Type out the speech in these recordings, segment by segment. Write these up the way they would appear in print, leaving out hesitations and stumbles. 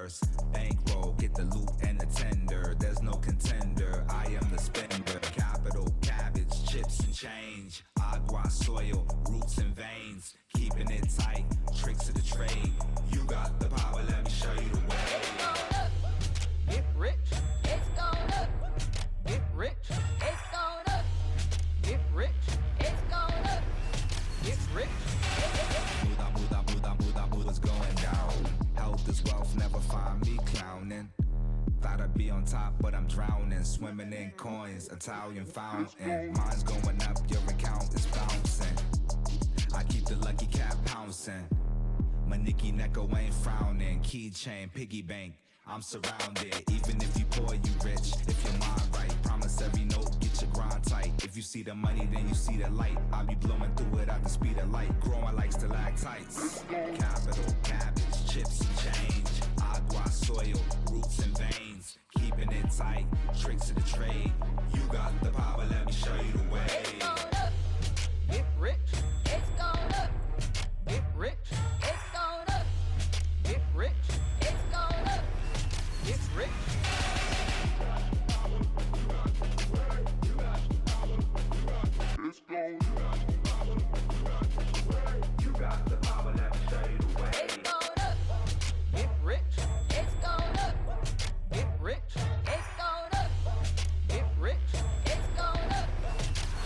first. Bankroll, get the loot and the tender. There's no contender, I am the spender. Capital, cabbage, chips and change. Agua, soil, roots and veins. Keeping it tight, tricks of the trade. You got the power, let me show you the way. Get rich. It's going up. Get rich. It's going up. Get rich. It's going up. Get rich. Buddha's going down. Health is wealth, never find me clowning. Thought I'd be on top, but I'm drowning. Swimming in coins, Italian fountain. Mine's going up, your account is bouncing. I keep the lucky cat pouncing. My Nicky Necko ain't frowning. Keychain, piggy bank, I'm surrounded. Even if you poor, you rich. If your mind right, promise every note, get your grind tight. If you see the money, then you see the light. I'll be blowing through it at the speed of light. Growing like stalactites. Capital, cabbage, chips and change. Agua, soil, roots and veins. Keeping it tight, tricks of the trade. You got the power, let me show you the way. It's going up. Get rich. It's going up. Get rich. It's going up. Get rich. It's going up. Get rich. You got the power, let me show you the way. It's going up. Get rich. It's going up. Get rich. It's going up. Get rich. It's going up.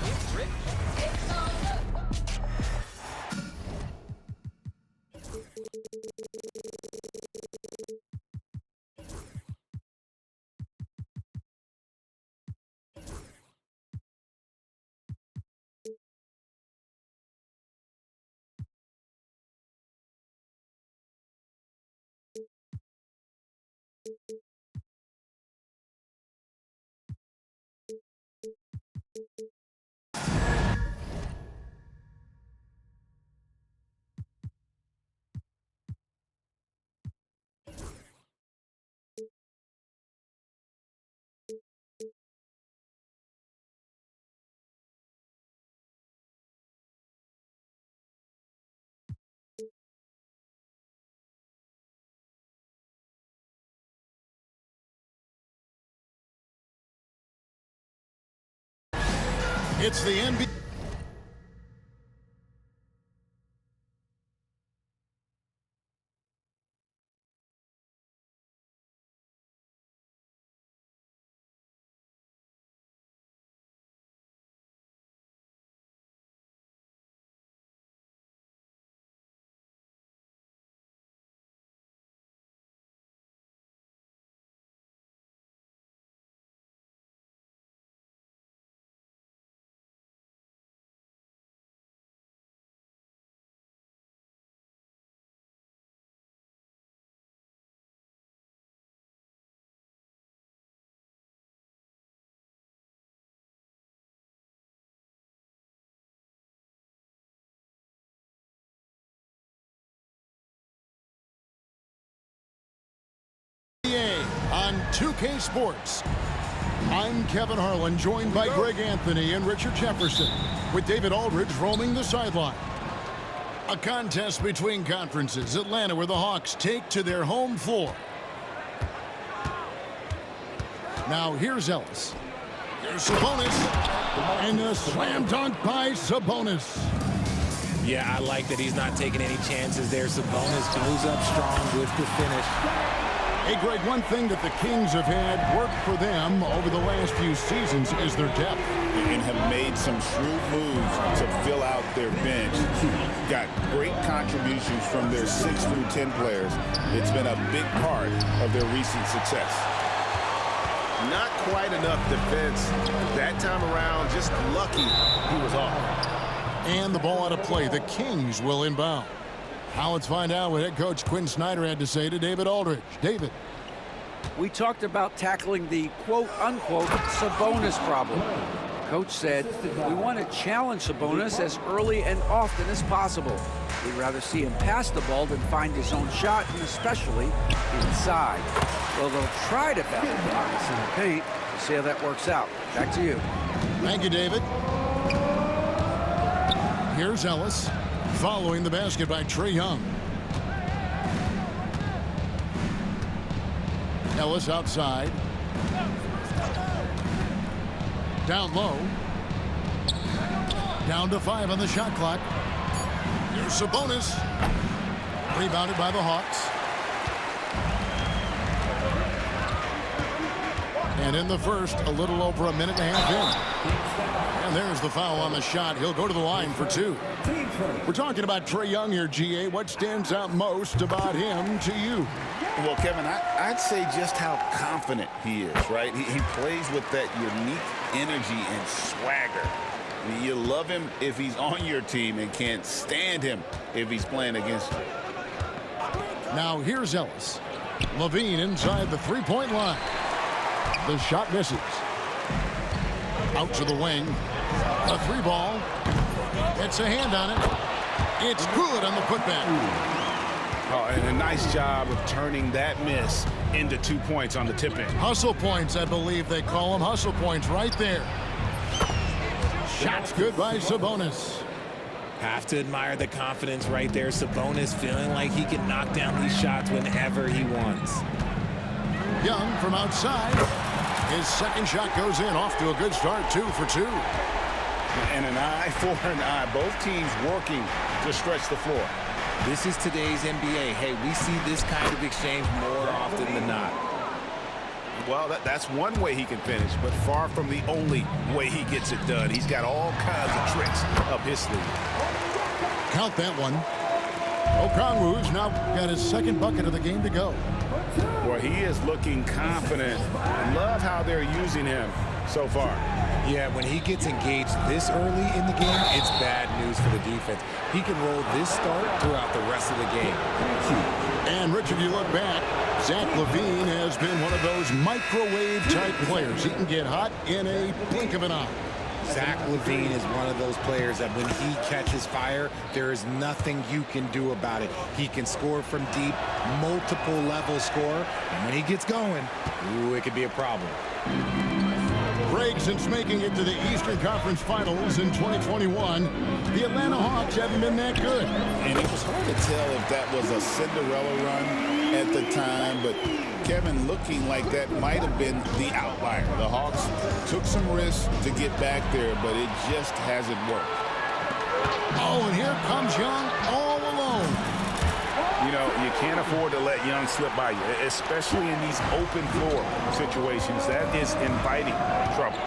Get rich. It's going up. It's the NBA. On 2K Sports. I'm Kevin Harlan, joined by Greg Anthony and Richard Jefferson, with David Aldridge roaming the sideline. A contest between conferences. Atlanta, where the Hawks take to their home floor. Now here's Ellis. Here's Sabonis. And a slam dunk by Sabonis. Yeah, I like that he's not taking any chances there. Sabonis goes up strong with the finish. Hey, Greg, one thing that the Kings have had work for them over the last few seasons is their depth. And have made some shrewd moves to fill out their bench. Got great contributions from their 6 through 10 players. It's been a big part of their recent success. Not quite enough defense that time around. Just lucky he was off. And the ball out of play. The Kings will inbound. Now let's find out what head coach Quinn Snyder had to say to David Aldridge. David. We talked about tackling the quote-unquote Sabonis problem. Coach said, we want to challenge Sabonis as early and often as possible. We'd rather see him pass the ball than find his own shot, and especially inside. Well, they'll try to battle Giannis in the paint. We'll see how that works out. Back to you. Thank you, David. Here's Ellis, following the basket by Trae Young. Ellis outside. Down low. Down to 5 on the shot clock. Here's Sabonis. Rebounded by the Hawks. And in the first, a little over a minute and a half in. And there's the foul on the shot. He'll go to the line for 2. We're talking about Trae Young here, GA. What stands out most about him to you? Well, Kevin, I'd say just how confident he is, right? He plays with that unique energy and swagger. You love him if he's on your team and can't stand him if he's playing against you. Now here's Ellis. Levine inside the three-point line. The shot misses. Out to the wing. A 3-ball. It's a hand on it. It's good on the putback. Oh, and a nice job of turning that miss into 2 points on the tip-in. Hustle points, I believe they call them. Hustle points right there. Shots good by Sabonis. Have to admire the confidence right there. Sabonis feeling like he can knock down these shots whenever he wants. Young from outside. His second shot goes in, off to a good start, 2 for 2. And an eye for an eye. Both teams working to stretch the floor. This is today's NBA. Hey, we see this kind of exchange more often than not. Well, that's one way he can finish, but far from the only way he gets it done. He's got all kinds of tricks up his sleeve. Count that one. Okongwu's now got his second bucket of the game to go. Well, he is looking confident. Love how they're using him so far. Yeah, when he gets engaged this early in the game, it's bad news for the defense. He can roll this start throughout the rest of the game. And, Richard, you look back, Zach LaVine has been one of those microwave-type players. He can get hot in a blink of an eye. Zach LaVine is one of those players that when he catches fire, there is nothing you can do about it. He can score from deep, multiple level score, and when he gets going, ooh, it could be a problem. Greg, since making it to the Eastern Conference Finals in 2021, the Atlanta Hawks haven't been that good. And it was hard to tell if that was a Cinderella run at the time, but Kevin, looking like that might have been the outlier. The Hawks took some risks to get back there, but it just hasn't worked. Oh, and here comes Young all alone. You know, you can't afford to let Young slip by you, especially in these open floor situations. That is inviting trouble.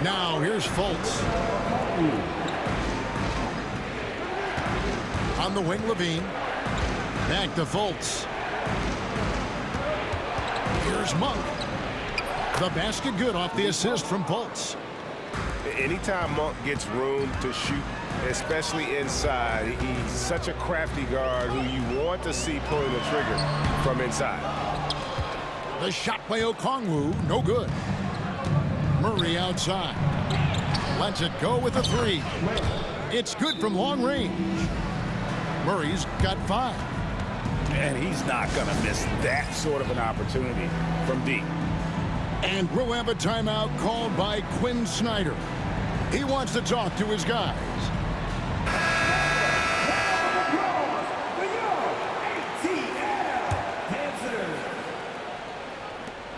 Now here's Fultz. On the wing, Levine. Back to Fultz. Here's Monk. The basket good off the assist from Fultz. Anytime Monk gets room to shoot, especially inside, he's such a crafty guard who you want to see pulling the trigger from inside. The shot by Okongwu, no good. Murray outside. Lets it go with a 3. It's good from long range. Murray's got 5. And he's not going to miss that sort of an opportunity from deep. And we'll have a timeout called by Quinn Snyder. He wants to talk to his guys.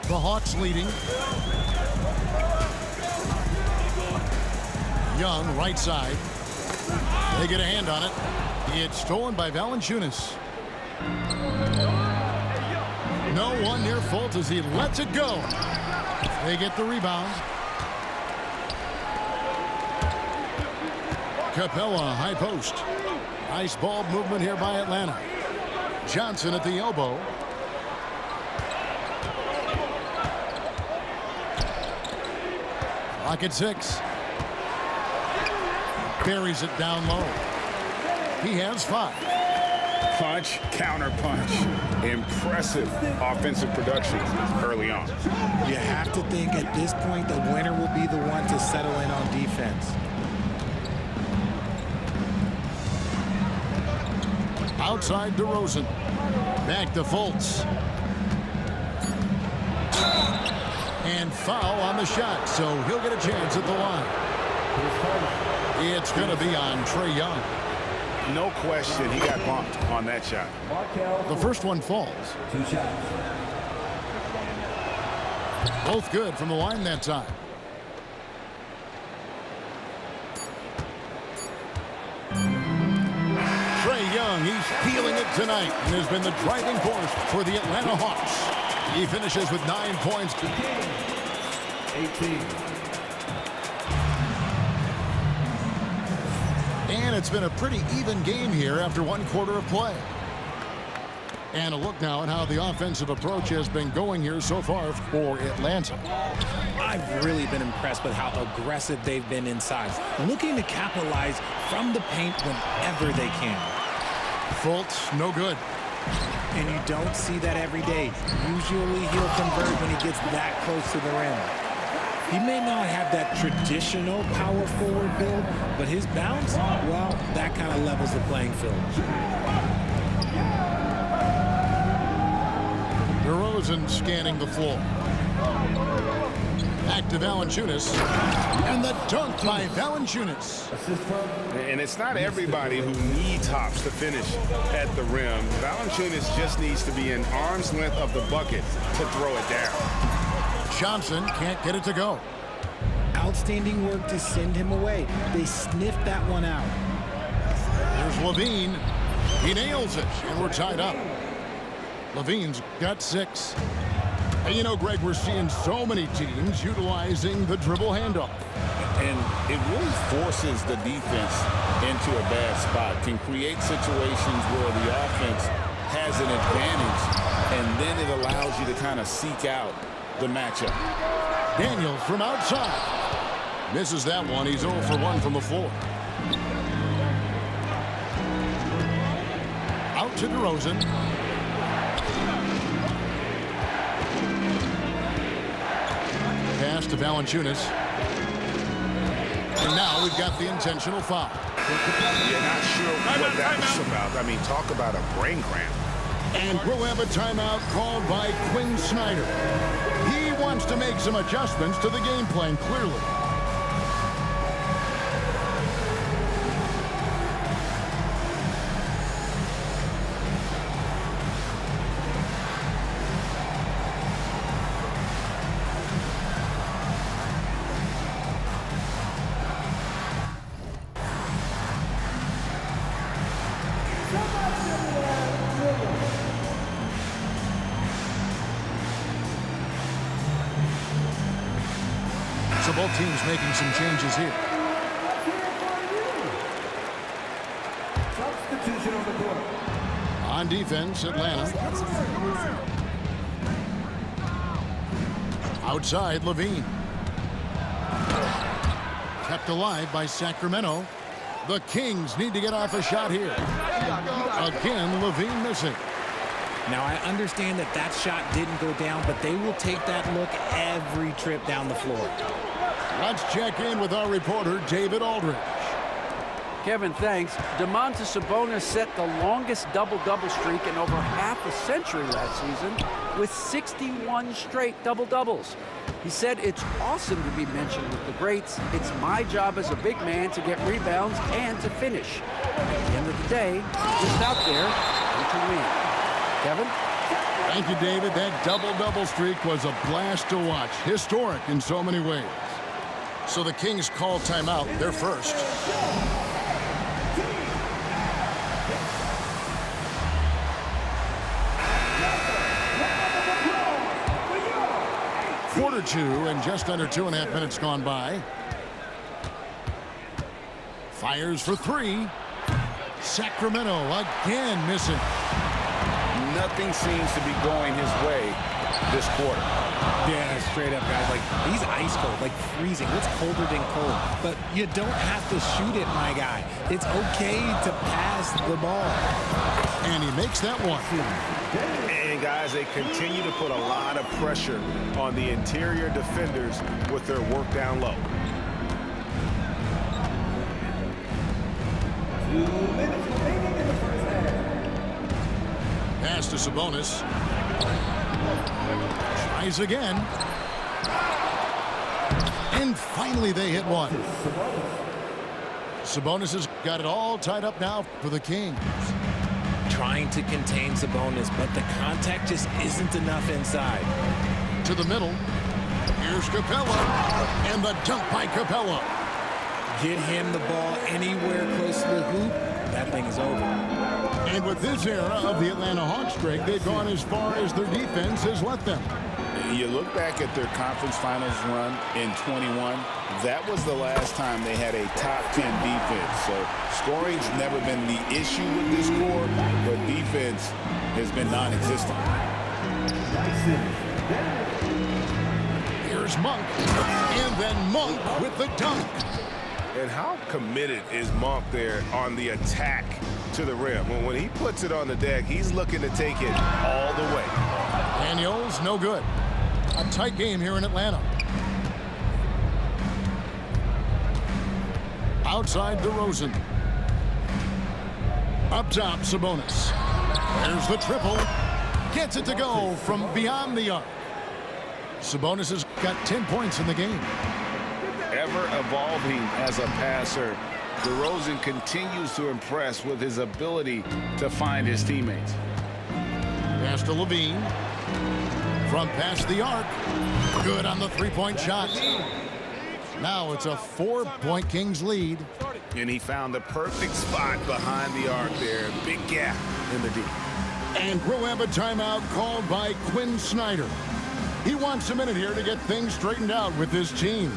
The Hawks leading. Young, right side. They get a hand on it. It's stolen by Valanciunas. No one near Fultz as he lets it go. They get the rebound. Capella, high post. Nice ball movement here by Atlanta. Johnson at the elbow. Clock at 6. Buries it down low. He has 5. Punch, counter punch. Impressive offensive production early on. You have to think at this point the winner will be the one to settle in on defense. Outside DeRozan. Back to Fultz. And foul on the shot, so he'll get a chance at the line. It's going to be on Trae Young. No question, he got bumped on that shot. The first one falls. Both good from the line that time. Trae Young, he's feeling it tonight and has been the driving force for the Atlanta Hawks. He finishes with 9 points. 18. And it's been a pretty even game here after 1 quarter of play. And a look now at how the offensive approach has been going here so far for Atlanta. I've really been impressed with how aggressive they've been inside, looking to capitalize from the paint whenever they can. Fultz, no good. And you don't see that every day. Usually he'll convert when he gets that close to the rim. He may not have that traditional power forward build, but his bounce, well, that kind of levels the playing field. DeRozan scanning the floor. Back to Valanciunas. And the dunk by Valanciunas. And it's not everybody who needs hops to finish at the rim. Valanciunas just needs to be an arm's length of the bucket to throw it down. Johnson can't get it to go. Outstanding work to send him away. They sniffed that one out. Here's Levine. He nails it, and we're tied up. Levine's got 6. And you know, Greg, we're seeing so many teams utilizing the dribble handoff. And it really forces the defense into a bad spot. Can create situations where the offense has an advantage, and then it allows you to kind of seek out the matchup. Daniels from outside. Misses that one. He's 0 for 1 from the floor. Out to DeRozan. Pass to Valanciunas. And now we've got the intentional foul. You're not sure what that's about. I mean, talk about a brain cramp. And we'll have a timeout called by Quinn Snyder. He wants to make some adjustments to the game plan, clearly. So both teams making some changes here. Substitution on the court. On defense, Atlanta. Outside, Levine. Kept alive by Sacramento. The Kings need to get off a shot here. Again, Levine missing. Now, I understand that that shot didn't go down, but they will take that look every trip down the floor. Let's check in with our reporter, David Aldridge. Kevin, thanks. Domantas Sabonis set the longest double-double streak in over half a century last season with 61 straight double-doubles. He said it's awesome to be mentioned with the greats. It's my job as a big man to get rebounds and to finish. At the end of the day, just out there and to win. Kevin? Thank you, David. That double-double streak was a blast to watch. Historic in so many ways. So the Kings call timeout. They're first. Quarter 2 and just under 2.5 minutes gone by. Fires for 3. Sacramento again missing. Nothing seems to be going his way this quarter. Yeah, straight up, guys. Like, he's ice cold, like freezing. What's colder than cold? But you don't have to shoot it, my guy. It's okay to pass the ball. And he makes that one. And, guys, they continue to put a lot of pressure on the interior defenders with their work down low. 2 minutes remaining in the first half. Pass to Sabonis. Tries again. And finally they hit one. Sabonis has got it all tied up now for the Kings. Trying to contain Sabonis, but the contact just isn't enough inside. To the middle. Here's Capella, and the dunk by Capella. Get him the ball anywhere close to the hoop, that thing is over. And with this era of the Atlanta Hawks, Greg, they've gone as far as their defense has let them. You look back at their conference finals run in 21, that was the last time they had a top 10 defense. So scoring's never been the issue with this core, but defense has been non-existent. Here's Monk, and then Monk with the dunk. And how committed is Monk there on the attack to the rim? When he puts it on the deck, he's looking to take it all the way. Daniels, no good. A tight game here in Atlanta. Outside DeRozan. Up top, Sabonis. There's the triple. Gets it to go from beyond the arc. Sabonis has got 10 points in the game. Ever evolving as a passer, DeRozan continues to impress with his ability to find his teammates. Pass to Levine. From past the arc. Good on the three-point shot. Now it's a 4-point Kings lead. And he found the perfect spot behind the arc there. Big gap in the D. And we'll have a timeout called by Quinn Snyder. He wants a minute here to get things straightened out with his team.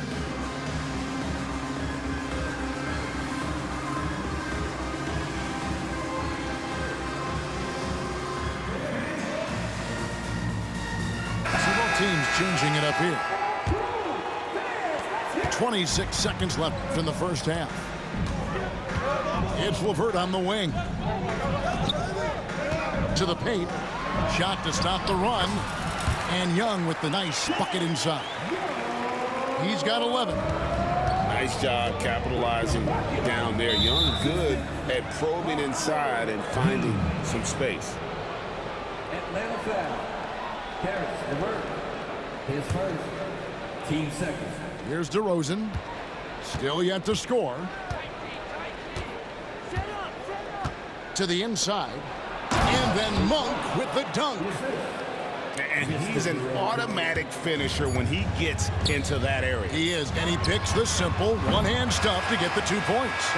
Teams changing it up here. 26 seconds left in the first half. It's LeVert on the wing. To the paint. Shot to stop the run. And Young with the nice bucket inside. He's got 11. Nice job capitalizing down there. Young good at probing inside and finding some space. Atlanta foul. Caris LeVert. His first. Team second. Here's DeRozan. Still yet to score. To the inside. And then Monk with the dunk. And he's an automatic finisher when he gets into that area. He is, and he picks the simple one-hand stuff to get the 2 points.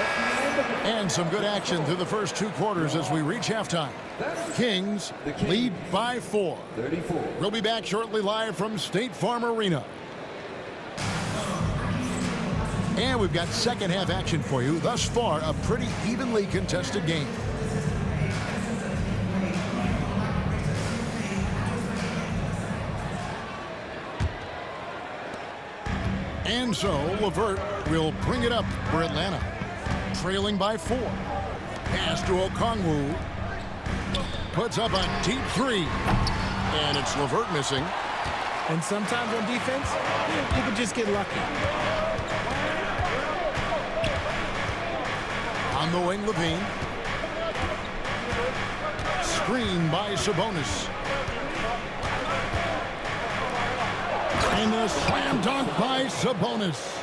And some good action through the first 2 quarters as we reach halftime. Kings lead by 4. 34. We'll be back shortly live from State Farm Arena. And we've got second half action for you. Thus far, a pretty evenly contested game. And so LeVert will bring it up for Atlanta. Trailing by 4. Pass to Okongwu. Puts up a deep 3. And it's LeVert missing. And sometimes on defense, you can just get lucky. On the wing, Levine. Screen by Sabonis. And a slam dunk by Sabonis.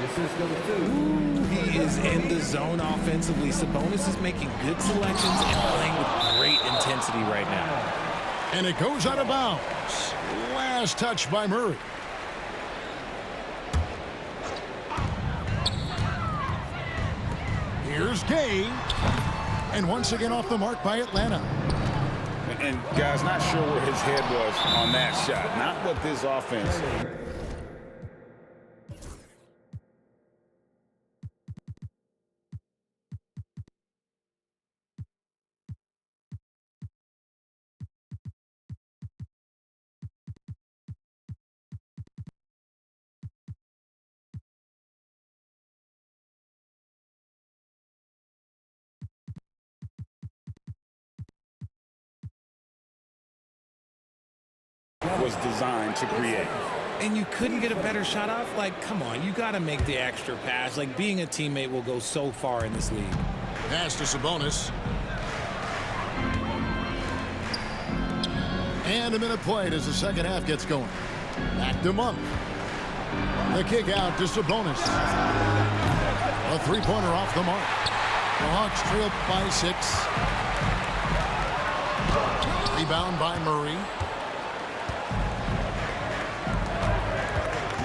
He is in the zone offensively. Sabonis is making good selections and playing with great intensity right now. And it goes out of bounds. Last touch by Murray. Here's Gay. And once again off the mark by Atlanta. And guys, not sure where his head was on that shot. Not what this offense. Was designed to create. And you couldn't get a better shot off? Like, come on, you got to make the extra pass. Like, being a teammate will go so far in this league. Pass to Sabonis. And a minute played as the second half gets going. Back to Monk. The kick out to Sabonis. A three-pointer off the mark. The Hawks trail by 6. Rebound by Murray.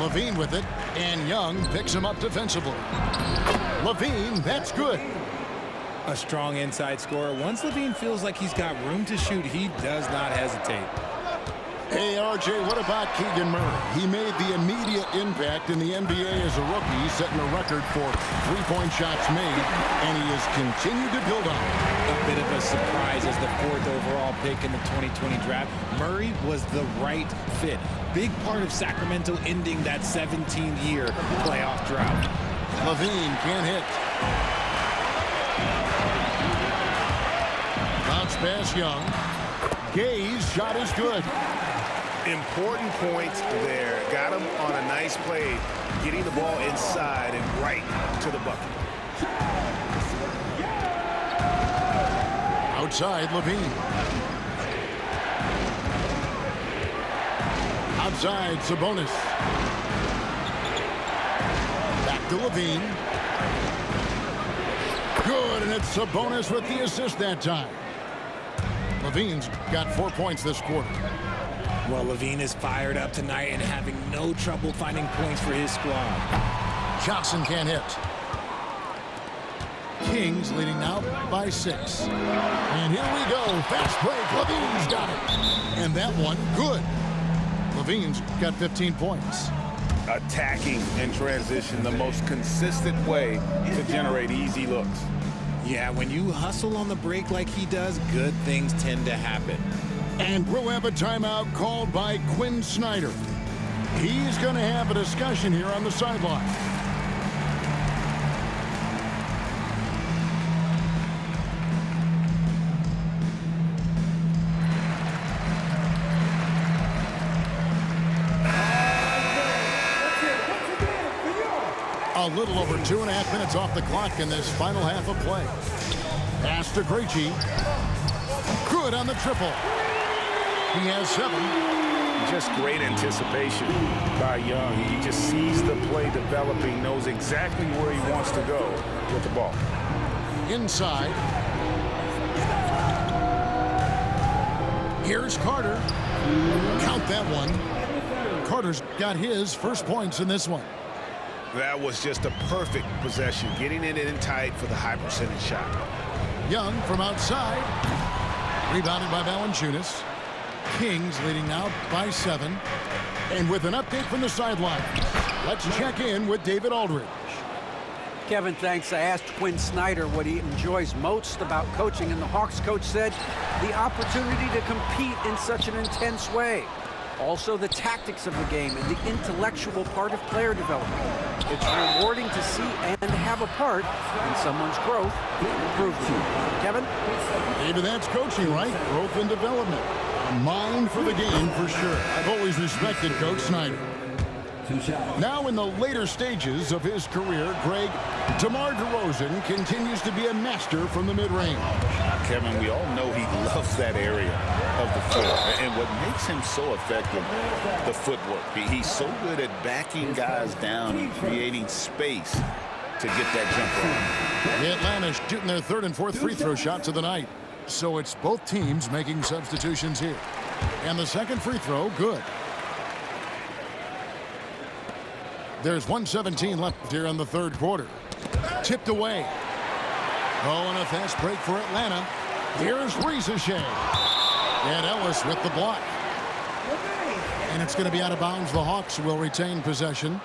Levine with it, and Young picks him up defensively. Levine, that's good. A strong inside scorer. Once Levine feels like he's got room to shoot, he does not hesitate. Hey, RJ, what about Keegan Murray? He made the immediate impact in the NBA as a rookie, setting a record for three-point shots made, and he has continued to build on it. A bit of a surprise as the 4th overall pick in the 2020 draft. Murray was the right fit. Big part of Sacramento ending that 17-year playoff drought. Levine can't hit. Bounce pass Young. Gay's shot is good. Important points there. Got him on a nice play, getting the ball inside and right to the bucket. Outside, Levine. Outside, Sabonis. Back to Levine. Good, and it's Sabonis with the assist that time. Levine's got 4 points this quarter. Well, Levine is fired up tonight and having no trouble finding points for his squad. Johnson can't hit. Kings leading now by 6. And here we go. Fast break. Levine's got it. And that one, good. Levine's got 15 points. Attacking in transition, the most consistent way to generate easy looks. Yeah, when you hustle on the break like he does, good things tend to happen. And we'll have a timeout called by Quinn Snyder. He's going to have a discussion here on the sideline. A little over 2.5 minutes off the clock in this final half of play. Pass to Krejci. Good on the triple. He has 7. Just great anticipation by Young. He just sees the play developing, knows exactly where he wants to go with the ball. Inside. Here's Carter. Count that one. Carter's got his first points in this one. That was just a perfect possession, getting it in tight for the high percentage shot. Young from outside. Rebounded by Valanciunas. Kings leading now by 7. And with an update from the sideline, let's check in with David Aldridge. Kevin, thanks. I asked Quinn Snyder what he enjoys most about coaching, and the Hawks coach said the opportunity to compete in such an intense way. Also, the tactics of the game and the intellectual part of player development. It's rewarding to see and have a part in someone's growth and improvement. Kevin? David, that's coaching, right? Growth and development. A mind for the game, for sure. I've always respected Coach Snyder. Now in the later stages of his career, Greg, DeMar DeRozan continues to be a master from the mid-range. Kevin, we all know he loves that area of the floor. And what makes him so effective, the footwork. He's so good at backing guys down and creating space to get that jumper on. The Atlanta shooting their 3rd and 4th free throw shots of the night. So it's both teams making substitutions here. And the second free throw, good. There's 1:17 left here in the 3rd quarter. Tipped away. Oh, and a fast break for Atlanta. Here's Risacher. And Ellis with the block. And it's going to be out of bounds. The Hawks will retain possession.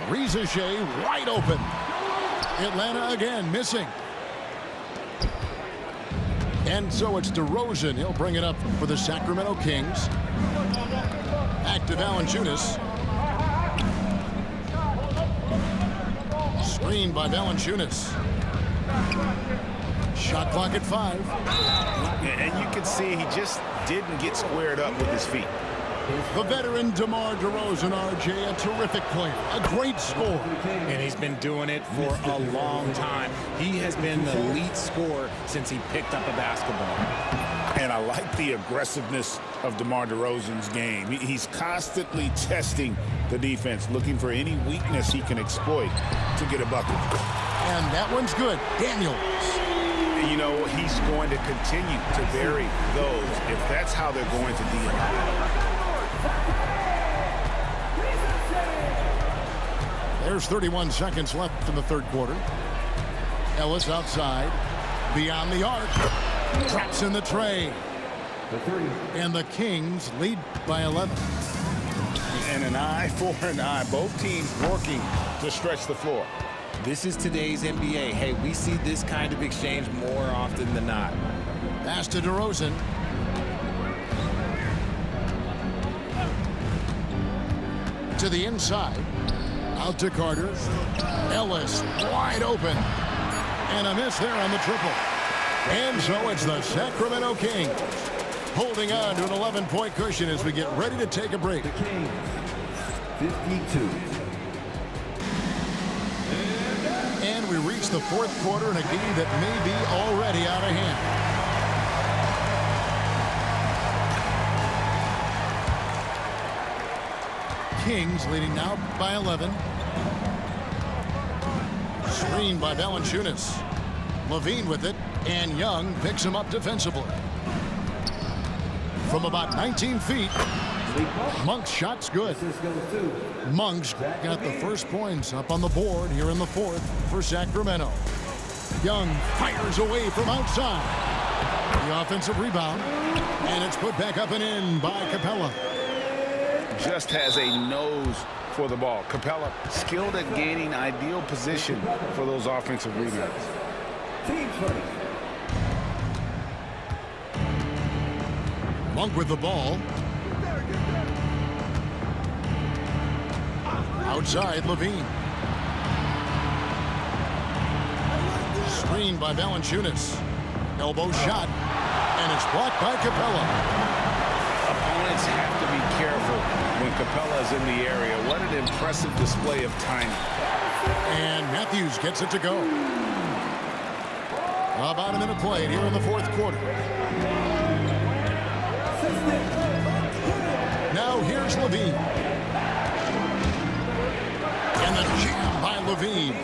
Risacher wide open. Atlanta again missing. And so it's DeRozan. He'll bring it up for the Sacramento Kings. Back to Valanciunas. Screen by Valanciunas. Shot clock at 5. And you can see he just didn't get squared up with his feet. The veteran DeMar DeRozan, RJ, a terrific player, a great scorer. And he's been doing it for a long time. He has been the elite scorer since he picked up a basketball. And I like the aggressiveness of DeMar DeRozan's game. He's constantly testing the defense, looking for any weakness he can exploit to get a bucket. And that one's good. Daniels. You know, he's going to continue to vary those if that's how they're going to deal. There's 31 seconds left in the third quarter. Ellis outside, beyond the arc, traps in the tray. And the Kings lead by 11. And an eye for an eye. Both teams working to stretch the floor. This is today's NBA. Hey, we see this kind of exchange more often than not. Pass to DeRozan. To the inside. Out to Carter. Ellis wide open. And a miss there on the triple. And so it's the Sacramento Kings holding on to an 11-point cushion as we get ready to take a break. The Kings, 52. And we reach the fourth quarter in a game that may be already out of hand. Kings leading now by 11. Screen by Valanciunas. Levine with it, and Young picks him up defensively. From about 19 feet, Monk's shot's good. Monk's got the first points up on the board here in the fourth for Sacramento. Young fires away from outside. The offensive rebound, and it's put back up and in by Capella. Just has a nose for the ball. Capella skilled at gaining ideal position for those offensive rebounds. Team 20. Monk with the ball. Outside, Levine. Screened by Valanciunas. Elbow shot, and it's blocked by Capella. Opponents have to be careful when Capella is in the area. What an impressive display of timing. And Matthews gets it to go. About a minute played here in the fourth quarter. Now here's Levine. And the jam by Levine.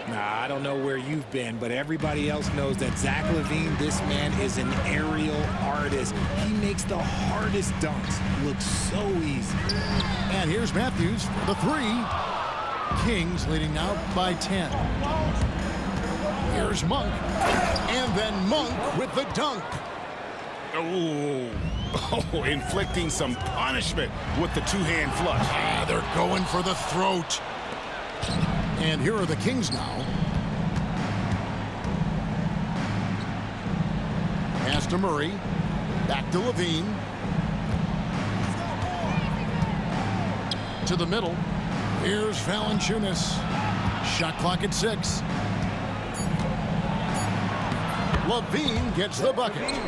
Nah, I don't know where you've been, but everybody else knows that Zach LaVine, this man is an aerial artist. He makes the hardest dunks look so easy. And here's Matthews for the three. Kings leading now by 10. Here's Monk. And then Monk with the dunk. Oh, inflicting some punishment with the two-hand flush. They're going for the throat. And here are the Kings now. Pass to Murray. Back to Levine. To the middle. Here's Valanciunas. Shot clock at 6. Levine gets the bucket.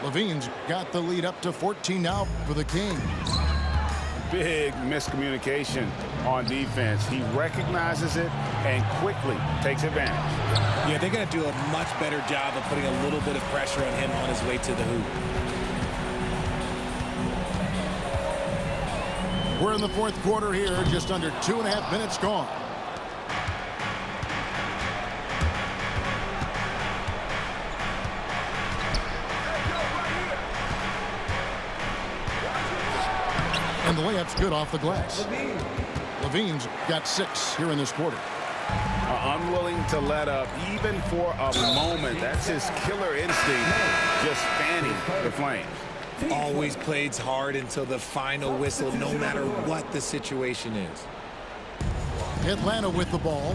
Levine's got the lead up to 14 now for the Kings. Big miscommunication on defense. He recognizes it and quickly takes advantage. Yeah, they're going to do a much better job of putting a little bit of pressure on him on his way to the hoop. We're in the fourth quarter here, just under 2.5 minutes gone. And the layup's good off the glass. Levine's got 6 here in this quarter. Unwilling to let up even for a moment. That's his killer instinct, just fanning the flames. Always plays hard until the final whistle, no matter what the situation is. Atlanta with the ball.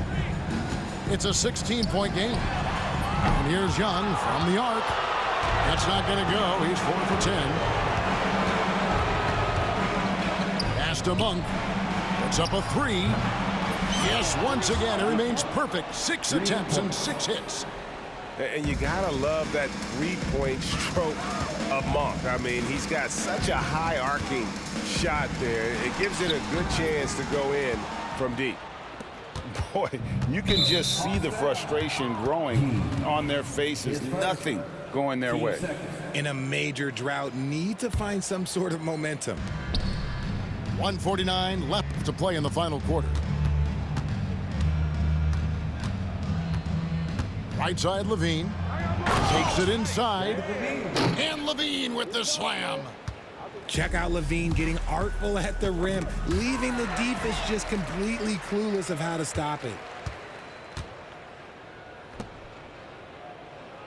It's a 16-point game. And here's Young from the arc. That's not going to go. He's 4 for 10. Pass to Monk. Puts up a 3. Yes, once again, it remains perfect. 6 attempts and 6 hits. And you gotta love that three-point stroke of Monk. I mean, he's got such a high arcing shot there. It gives it a good chance to go in from deep. Boy, you can just see the frustration growing on their faces. Nothing going their way. In a major drought, need to find some sort of momentum. 1:49 left to play in the final quarter. Right side, Levine. Takes it inside. And Levine with the slam. Check out Levine getting artful at the rim, leaving the defense just completely clueless of how to stop it.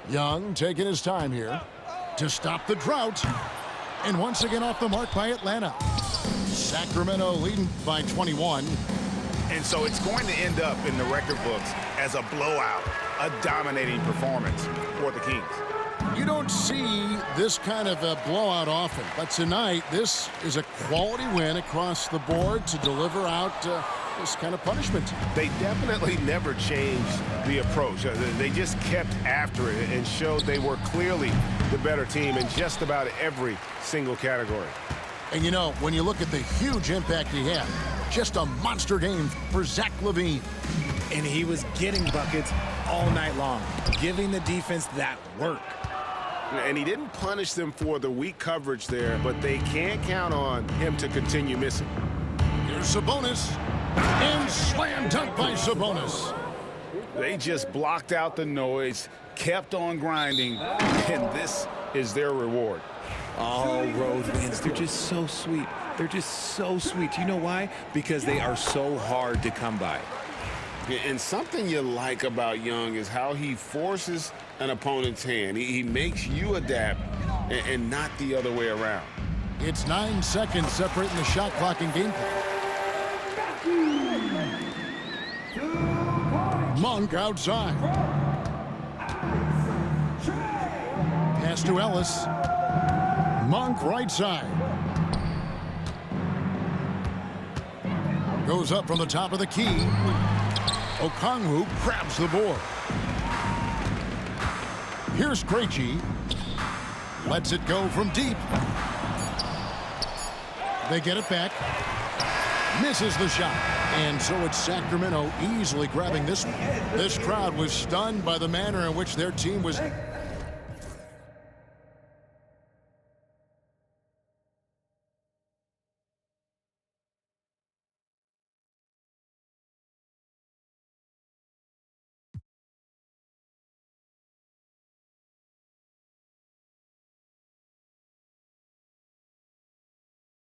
Young taking his time here to stop the drought. And once again off the mark by Atlanta. Sacramento leading by 21. And so it's going to end up in the record books as a blowout, a dominating performance for the Kings. You don't see this kind of a blowout often, but tonight this is a quality win across the board to deliver out this kind of punishment. They definitely never changed the approach. They just kept after it and showed they were clearly the better team in just about every single category. And you know, when you look at the huge impact he had, just a monster game for Zach LaVine. And he was getting buckets all night long, giving the defense that work. And he didn't punish them for the weak coverage there, but they can't count on him to continue missing. Here's Sabonis. And slam dunk by Sabonis. They just blocked out the noise, kept on grinding, and this is their reward. All road wins. They're just so sweet. They're just so sweet. You know why? Because they are so hard to come by. And something you like about Young is how he forces an opponent's hand. He makes you adapt and not the other way around. It's 9 seconds separating the shot clock and gameplay. Monk outside. Pass to Ellis. Monk right side. Goes up from the top of the key. Okongwu grabs the board. Here's Krejci. Lets it go from deep. They get it back. Misses the shot. And so it's Sacramento easily grabbing this one. This crowd was stunned by the manner in which their team was